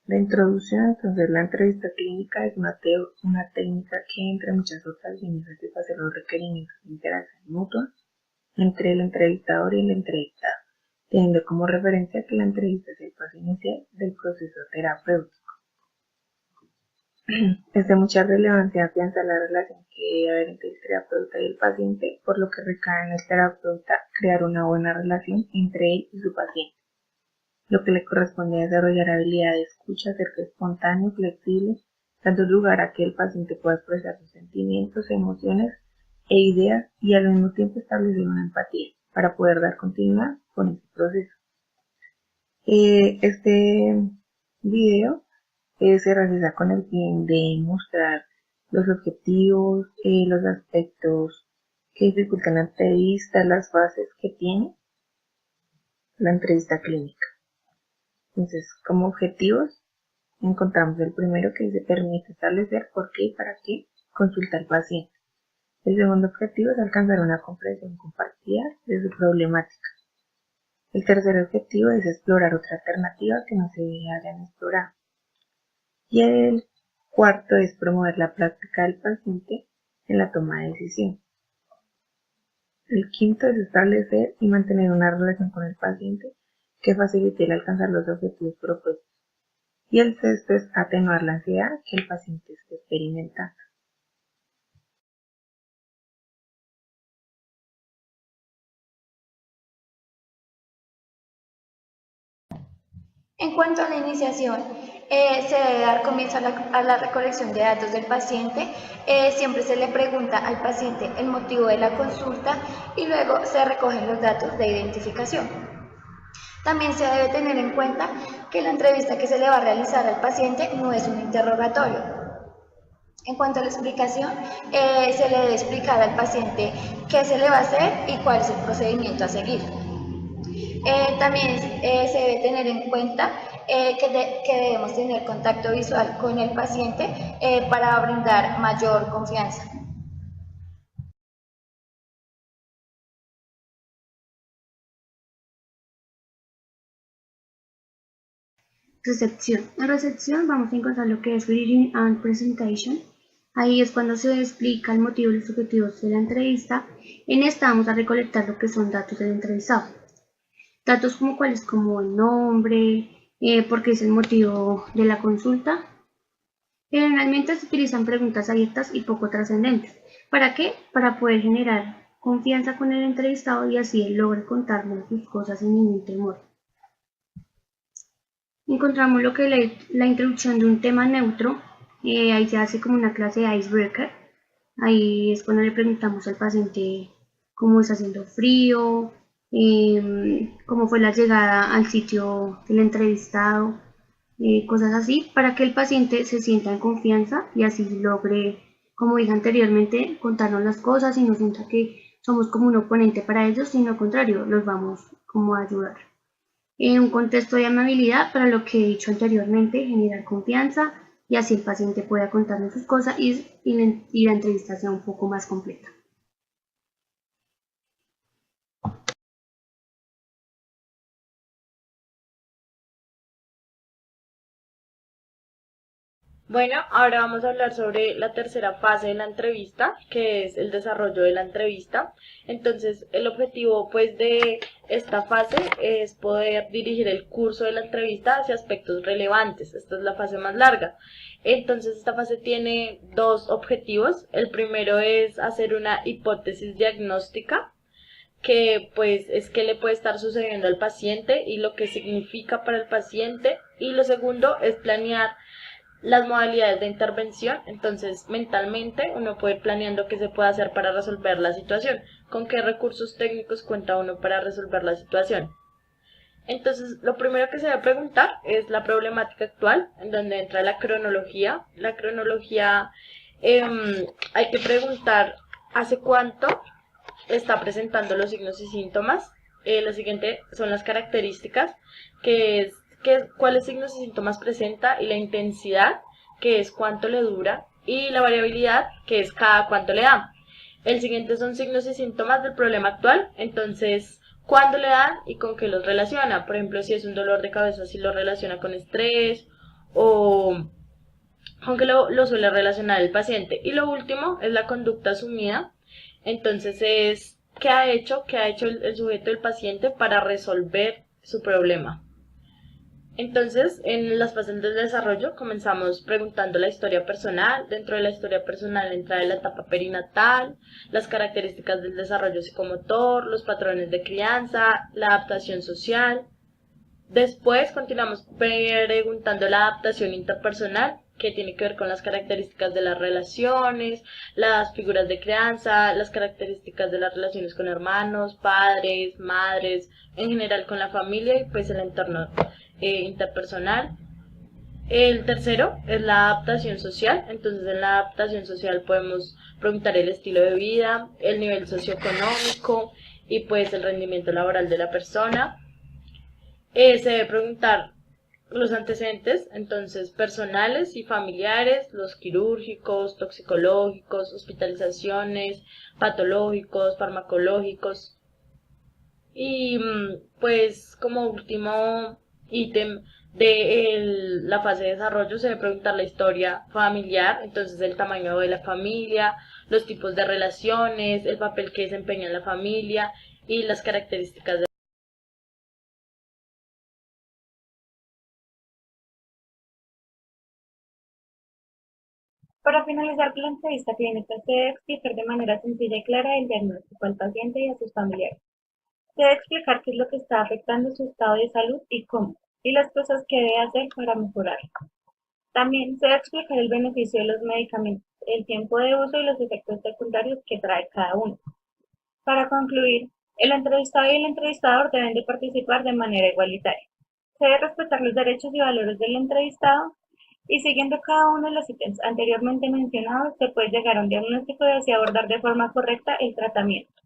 La introducción, entonces, la entrevista clínica es una técnica que, entre muchas otras, viene a satisfacer los requerimientos de interacción mutua entre el entrevistador y el entrevistado, teniendo como referencia que la entrevista es el paso inicial del proceso terapéutico. Es de mucha relevancia afianzar la relación que debe haber entre el terapeuta y el paciente, por lo que recae en el terapeuta crear una buena relación entre él y su paciente, lo que le corresponde a desarrollar habilidades de escucha, ser espontáneo, flexible, dando lugar a que el paciente pueda expresar sus sentimientos, emociones e ideas y al mismo tiempo establecer una empatía para poder dar continuidad con este proceso. Este video se realiza con el fin de mostrar los objetivos, los aspectos que dificultan la entrevista, las fases que tiene la entrevista clínica. Entonces, como objetivos, encontramos el primero que se permite establecer por qué y para qué consulta al paciente. El segundo objetivo es alcanzar una comprensión compartida de su problemática. El tercer objetivo es explorar otra alternativa que no se hayan explorado. Y el cuarto es promover la práctica del paciente en la toma de decisión. El quinto es establecer y mantener una relación con el paciente que facilite el alcanzar los objetivos propuestos. Y el sexto es atenuar la ansiedad que el paciente esté experimentando. En cuanto a la iniciación, se debe dar comienzo a la recolección de datos del paciente. Siempre se le pregunta al paciente el motivo de la consulta y luego se recogen los datos de identificación. También se debe tener en cuenta que la entrevista que se le va a realizar al paciente no es un interrogatorio. En cuanto a la explicación, se le debe explicar al paciente qué se le va a hacer y cuál es el procedimiento a seguir. También se debe tener en cuenta que debemos tener contacto visual con el paciente para brindar mayor confianza. Recepción. En recepción vamos a encontrar lo que es Reading and Presentation. Ahí es cuando se explica el motivo y los objetivos de la entrevista. En esta vamos a recolectar lo que son datos del entrevistado. Datos como cuáles, como el nombre, porque es el motivo de la consulta. Generalmente se utilizan preguntas abiertas y poco trascendentes. ¿Para qué? Para poder generar confianza con el entrevistado y así él logre contarnos sus cosas sin ningún temor. Encontramos lo que es la introducción de un tema neutro. Ahí se hace como una clase de icebreaker. Ahí es cuando le preguntamos al paciente cómo está haciendo frío, cómo fue la llegada al sitio del entrevistado, cosas así, para que el paciente se sienta en confianza y así logre, como dije anteriormente, contarnos las cosas y no sienta que somos como un oponente para ellos, sino al contrario, los vamos como a ayudar. En un contexto de amabilidad, para lo que he dicho anteriormente, generar confianza y así el paciente pueda contarnos sus cosas y la entrevista sea un poco más completa. Bueno, ahora vamos a hablar sobre la tercera fase de la entrevista, que es el desarrollo de la entrevista. Entonces, el objetivo pues de esta fase es poder dirigir el curso de la entrevista hacia aspectos relevantes. Esta es la fase más larga. Entonces, esta fase tiene dos objetivos. El primero es hacer una hipótesis diagnóstica, que pues es qué le puede estar sucediendo al paciente y lo que significa para el paciente. Y lo segundo es planear las modalidades de intervención. Entonces, mentalmente uno puede ir planeando qué se puede hacer para resolver la situación, con qué recursos técnicos cuenta uno para resolver la situación. Entonces, lo primero que se debe preguntar es la problemática actual, en donde entra la cronología. La cronología, hay que preguntar hace cuánto está presentando los signos y síntomas. Lo siguiente son las características, que es cuáles signos y síntomas presenta, y la intensidad, que es cuánto le dura, y la variabilidad, que es cada cuánto le da. El siguiente son signos y síntomas del problema actual, entonces cuándo le dan y con qué los relaciona. Por ejemplo, si es un dolor de cabeza, si lo relaciona con estrés, o con qué lo suele relacionar el paciente. Y lo último es la conducta asumida. Entonces es qué ha hecho el sujeto, el paciente para resolver su problema. Entonces, en las fases del desarrollo comenzamos preguntando la historia personal. Dentro de la historia personal entra la etapa perinatal, las características del desarrollo psicomotor, los patrones de crianza, la adaptación social. Después continuamos preguntando la adaptación interpersonal, que tiene que ver con las características de las relaciones, las figuras de crianza, las características de las relaciones con hermanos, padres, madres, en general con la familia y pues el entorno interpersonal. El tercero es la adaptación social. Entonces en la adaptación social podemos preguntar el estilo de vida, el nivel socioeconómico y pues el rendimiento laboral de la persona. Se debe preguntar los antecedentes, entonces personales y familiares, los quirúrgicos, toxicológicos, hospitalizaciones, patológicos, farmacológicos. Y pues como último ítem de la fase de desarrollo se debe preguntar la historia familiar, entonces el tamaño de la familia, los tipos de relaciones, el papel que desempeña la familia y las características de... Para finalizar la entrevista clínica, se debe explicar de manera sencilla y clara el diagnóstico al paciente y a sus familiares. Se debe explicar qué es lo que está afectando su estado de salud y cómo, y las cosas que debe hacer para mejorarlo. También se debe explicar el beneficio de los medicamentos, el tiempo de uso y los efectos secundarios que trae cada uno. Para concluir, el entrevistado y el entrevistador deben de participar de manera igualitaria. Se debe respetar los derechos y valores del entrevistado y siguiendo cada uno de los ítems anteriormente mencionados, se puede llegar a un diagnóstico y así abordar de forma correcta el tratamiento.